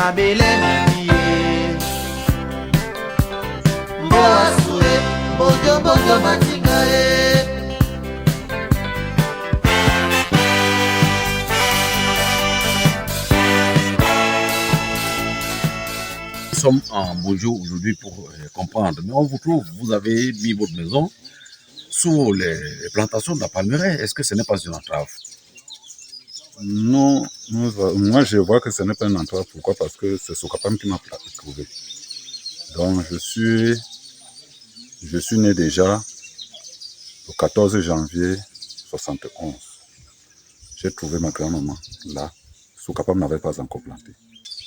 ma belena nie mboa sue bojo bojo matinga Nous sommes en Bojo aujourd'hui pour comprendre, mais on vous trouve, vous avez mis votre maison sous les plantations de la palmeraie. Est-ce que ce n'est pas une entrave? Non, moi je vois que ce n'est pas une entrave. Pourquoi? Parce que c'est Sokapam qui m'a trouvé. Donc je suis né déjà le 14 janvier 71. J'ai trouvé ma grand-maman là. Sokapam n'avait pas encore planté.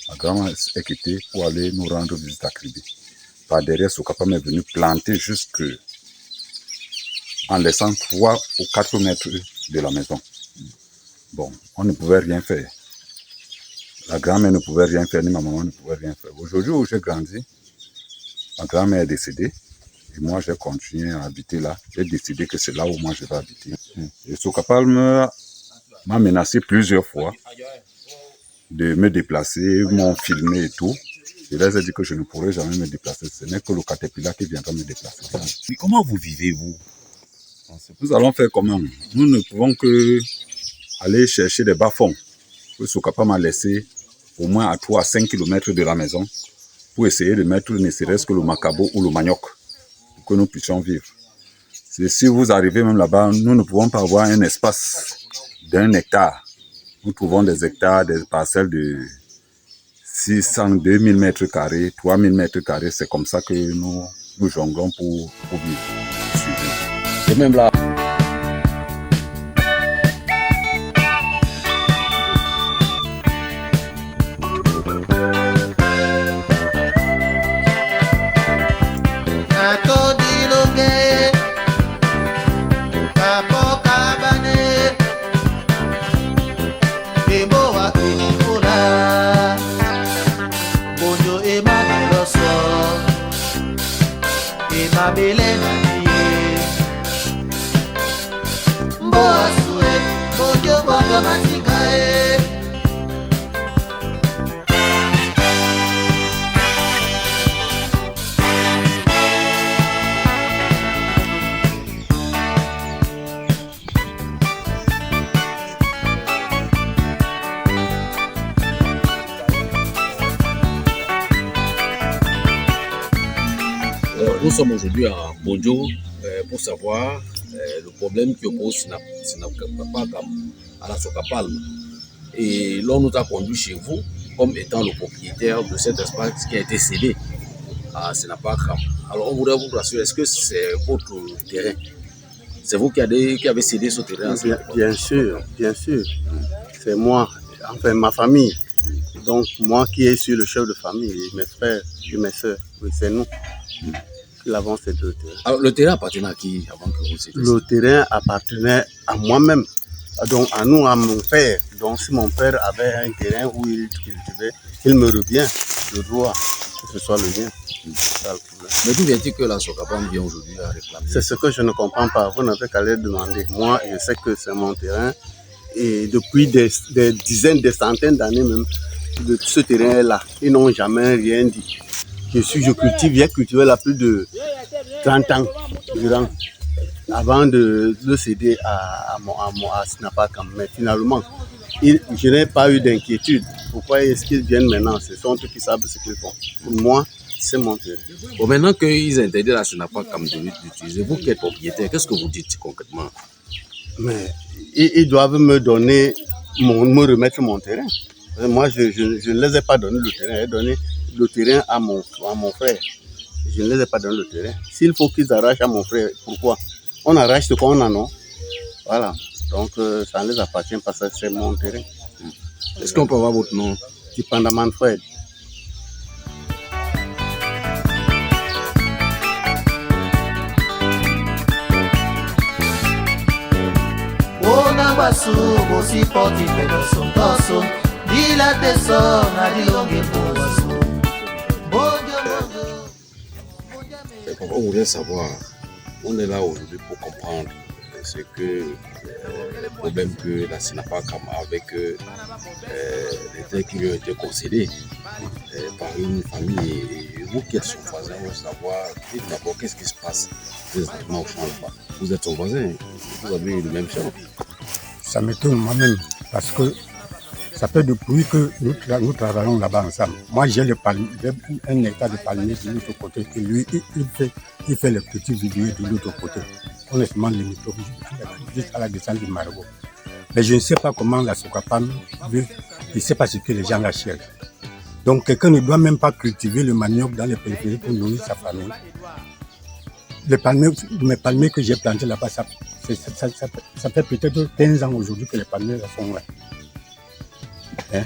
Ma grand-maman est quittée pour aller nous rendre visite à Kribé. Par derrière, Sokapam est venu planter jusque en laissant 3 ou 4 mètres de la maison. Bon, on ne pouvait rien faire. La grand-mère ne pouvait rien faire, ni ma maman ne pouvait rien faire. Aujourd'hui où j'ai grandi, ma grand-mère est décédée. Et moi, j'ai continué à habiter là. J'ai décidé que c'est là où moi je vais habiter. Et Sokapam m'a menacé plusieurs fois de me déplacer, m'ont filmé et tout. Je leur ai dit que je ne pourrais jamais me déplacer. Ce n'est que le Caterpillar qui viendra me déplacer. Mais comment vous vivez, vous? Nous allons faire comment? Nous ne pouvons que aller chercher des bas-fonds que Sokapam m'a laissé au moins à 3 à 5 km de la maison pour essayer de mettre ne serait-ce que le macabo ou le manioc pour que nous puissions vivre. Si vous arrivez même là-bas, nous ne pouvons pas avoir un espace d'1 hectare. Nous trouvons des hectares, des parcelles de 600, 2000 mètres carrés, 3000 mètres carrés. C'est comme ça que nous jonglons pour vivre. C'est même là. ma belena nie mboa sue bojo bojo matinga Nous sommes aujourd'hui à Bojo pour savoir le problème qui oppose Sinapakam à la Sokapalm. Et l'on nous a conduit chez vous comme étant le propriétaire de cet espace qui a été cédé à Sinapakam. Alors on voudrait vous rassurer, est-ce que c'est votre terrain? C'est vous qui avez cédé ce terrain? Bien sûr. C'est moi, enfin ma famille. Donc moi qui suis le chef de famille, et mes frères et mes soeurs, oui, c'est nous qui l'avons cédé le terrain. Alors le terrain appartenait à qui avant que vous cédiez? Le terrain appartenait à moi-même, donc à nous, à mon père. Donc si mon père avait un terrain où il cultivait, il me revient le droit que ce soit le mien. Mais d'où vient-il que la Sokapam vient aujourd'hui à réclamer? C'est ce que je ne comprends pas. Vous n'avez qu'à leur demander. Moi, je sais que c'est mon terrain. Et depuis des dizaines, des centaines d'années même, de ce terrain-là, ils n'ont jamais rien dit. J'ai cultivé là plus de 30 ans durant, avant de le céder à Sinapakam. Mais finalement, je n'ai pas eu d'inquiétude. Pourquoi est-ce qu'ils viennent maintenant? Ce sont eux qui savent ce qu'ils font. Pour moi, c'est mon terrain. Bon, maintenant qu'ils interdisent la Sinapakam d'utiliser, vous qui êtes propriétaire, qu'est-ce que vous dites concrètement? Mais ils doivent me donner, me remettre mon terrain. Moi, je ne les ai pas donné le terrain. J'ai donné le terrain à mon frère. Je ne les ai pas donné le terrain. S'il faut qu'ils arrachent à mon frère, pourquoi? On arrache ce qu'on a, non? Voilà. Donc, ça ne les appartient pas, ça, c'est mon terrain. Est-ce qu'on peut avoir votre nom? Tipandaman Fred. Basu bosi poti pedo son toso dila teso na dilonge bosu on voudrait savoir, on est là aujourd'hui pour comprendre c'est que le problème que la SINAPACAM avec les terres qui lui ont été concédées par une famille, et vous qui êtes son voisin, vous savoir, dites d'abord qu'est-ce qui se passe exactement au champ là-bas. Vous êtes son voisin, vous avez eu le même champ. Ça m'étonne moi-même parce que ça fait depuis que nous travaillons là-bas ensemble. Moi, j'ai un hectare de palmier de l'autre côté et lui, il fait le petit vivier de l'autre côté. Honnêtement, limite juste à la descente du Marabout. Mais je ne sais pas comment la Sokapam veut, je ne sais pas ce que les gens la cherchent. Donc, quelqu'un ne doit même pas cultiver le manioc dans les périphéries pour nourrir sa famille. Mes palmiers que j'ai plantés là-bas, ça fait peut-être 15 ans aujourd'hui que les palmiers là sont là. Hein?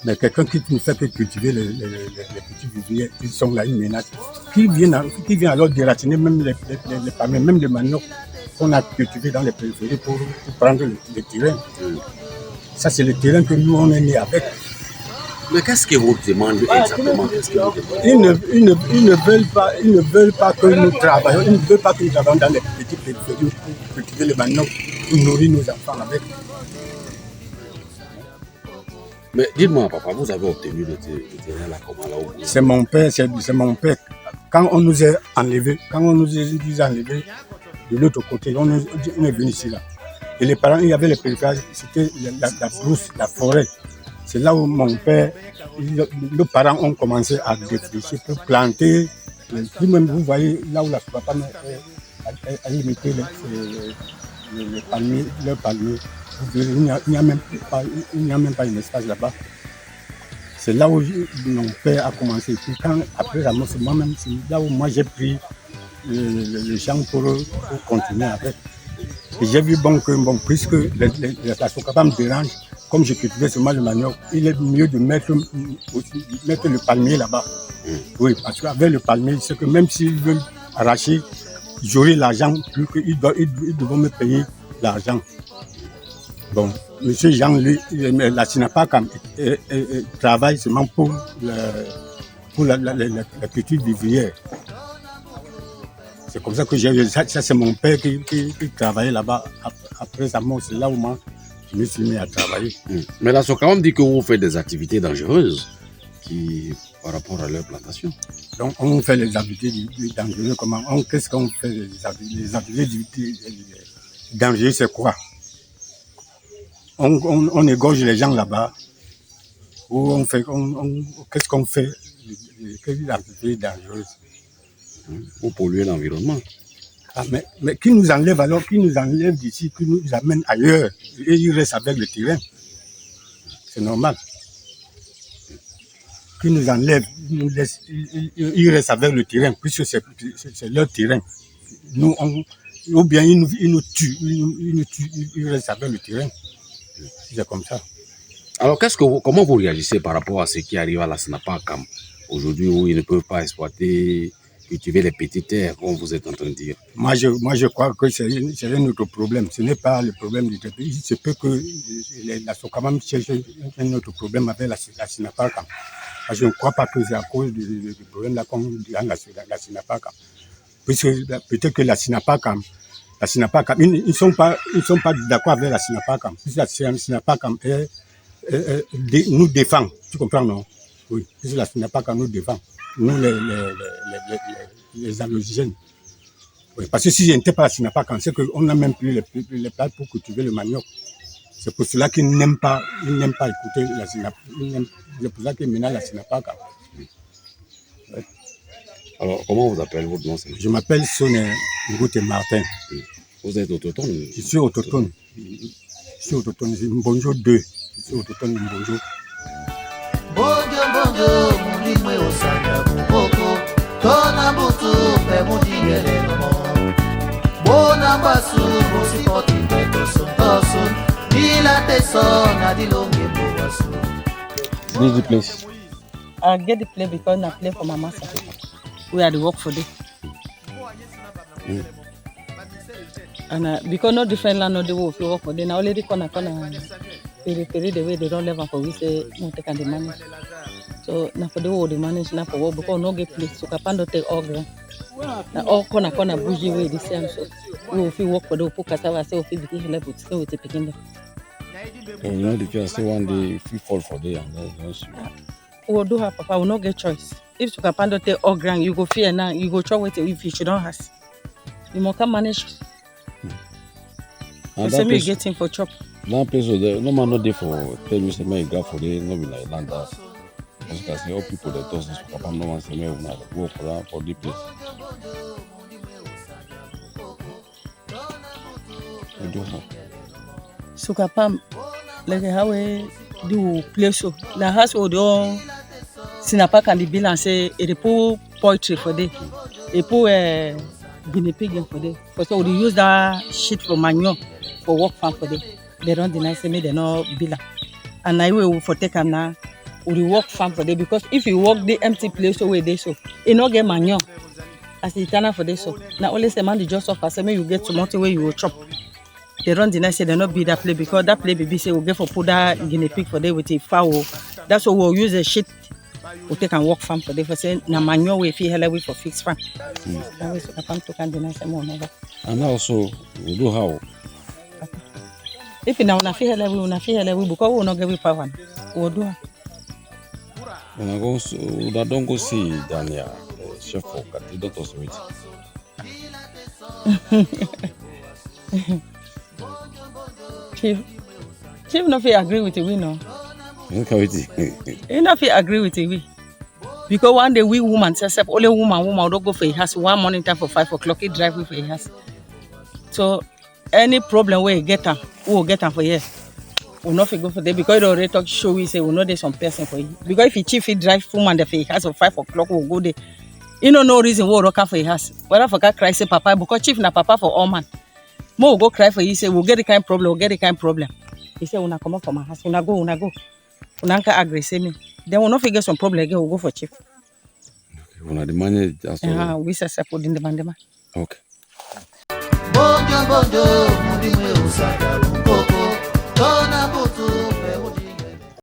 Mais quelqu'un qui ne fait que cultiver les petits viviers, ils sont là, ils menacent. Qui vient alors dératiner même les palmiers, même les manioc qu'on a cultivés dans les périphéries pour prendre le terrain. Ça, c'est le terrain que nous, on est né avec. Mais qu'est-ce que vous demandez exactement? Ils ne veulent pas que nous travaillions. Ils ne veulent pas que nous travaillions dans les petits périphéries pour cultiver les manioc, pour nourrir nos enfants avec. Mais dites-moi, papa, vous avez obtenu le terrain là, comment là? C'est mon père. Quand on nous a enlevés, de l'autre côté, on est venu ici là. Et les parents, il y avait les périphéries, c'était la brousse, la forêt. C'est là où mon père, nos parents ont commencé à défricher pour planter. Vous-même, vous voyez là où la papa a limité les palmiers, leurs palmiers. Il n'y a même pas un espace là-bas. C'est là où mon père a commencé. Puis après la mort, c'est moi-même, c'est là où moi j'ai pris le champ pour continuer avec. Et j'ai vu puisque la Sokapam me dérange, comme je cultivais seulement le manioc, il est mieux de mettre le palmier là-bas. Oui, parce qu'avec le palmier, c'est que même s'ils veulent arracher, j'aurai l'argent, plus qu'ils devront me payer l'argent. Bon, M. Jean, lui, la SINAPACAM travaille seulement pour la culture vivrière. C'est comme ça que ça c'est mon père qui travaillait là-bas. Après sa mort, c'est là où moi, je me suis mis à travailler. Mais la Sokapam dit que vous faites des activités dangereuses par rapport à leur plantation. Donc, on fait les activités dangereuses. Qu'est-ce qu'on fait les activités dangereuses, c'est quoi? On égorge les gens là-bas. Ou qu'est-ce qu'on fait? Quelles activités dangereuses? Pour polluer l'environnement. Ah, mais qui nous enlève alors? Qui nous enlève d'ici, qui nous amène ailleurs? Et ils restent avec le terrain. C'est normal. Qui nous enlève, ils restent avec le terrain, puisque c'est leur terrain. Nous, ou bien ils nous tuent, ils restent avec le terrain. C'est comme ça. Alors, comment vous réagissez par rapport à ce qui arrive à la SINAPACAM aujourd'hui où ils ne peuvent pas exploiter, cultiver les petites terres, comme vous êtes en train de dire? Moi, je crois que c'est un autre problème. Ce n'est pas le problème du pays. Il se peut que la Sokapam cherche un autre problème avec la SINAPACAM. Je ne crois pas que c'est à cause du problème là qu'on dit dans la SINAPACAM. Puisque peut-être que la SINAPACAM, ils ne sont pas d'accord avec la SINAPACAM. Puisque la SINAPACAM nous défend. Tu comprends, non? Oui. Puisque la SINAPACAM nous défend. Nous, les indigènes. Oui. Parce que si je n'étais pas la SINAPACAM, c'est qu'on n'a même plus les places pour cultiver le manioc. C'est pour cela qu'ils n'aiment pas écouter la SINAPACAM. C'est pour ça qu'ils menacent la SINAPACAM. Ouais. Alors, comment vous appelez votre nom? Je m'appelle Soné Ngoute Martin. Vous êtes autochtone? Je suis autochtone. C'est Mbonjo 2. Je suis autochtone Mbonjo. Bonjo, mulimwe osanga muboko. Tona butu, pe mudingele nomo. Bona basu, bosipoti peto sontosun. Dila teson, adilonge bobasu. This is the place. I get the play because I play for my master. We are the work for them. And because no different land, no the work for them. Now already corner peri the way they don't live for we say no take and the manage. So now for the work they manage now for work because no get place. So Kapando take all ground. Now all corner bougie way the same so. we will work for the put cassava, say we fit begin help with stay with the picking them. So you know the fear say one day if we fall for there and then once you We will do her, Papa. We will not get choice. If you can take all ground, you go fear now. You go try wait if you shouldn't have. You must can manage. The same you getting for chop. That place was there. No man not there for tell you say man grab for there. No be like land that. As you can see, all people that does this Papa no one say me una go for the place. We do how. Sukapam, like how we do place so. The house we do Sinapa can be built and say it put poultry for day. It put guinea pig for day. For so we use that shit for manure for work farm for day. They don't deny say me they no build. And now we will for take them now. We work farm for day because if you work the empty place so where they so it no get manure as the eternal for day so. Now only say man the just offer say me you get tomato where you will chop. They don't deny say they not build that place because that place baby say we get for put that guinea pig for day with a fowl. That's why we'll use the shit. We take and work farm for day for say na manure we feel hell with for fixed farm. That way so the farm to can deny say more never. And also we do how. If you now una feel hell we una feel hell we because we not get we power. We do. When I go, I don't go see Daniel, chef for Kati, Dr. Smith. Chief no fit agree with we no. He no fit agree with we. Because one day we woman self only woman don't go for a house one morning time for 5 o'clock he drive with for a house. So any problem where he get am, we will get am for here. We not fit go for there because he already talk show we say we know there's some person for you. Because if he chief he drive woman there for a house for 5 o'clock we'll go there. You know no reason we will rock for a house. Whether for cry say papa because chief na papa for all man. Mo go cry for you say we'll get the kind problem, we'll get the kind problem. He say una come up from my house, una go. Una can agree say me. Then we not fit get some problem again, we'll go for chief. Okay, una the money just we say support in the mandema. Okay. Bonjo, mundi mwe usaka, koko, tona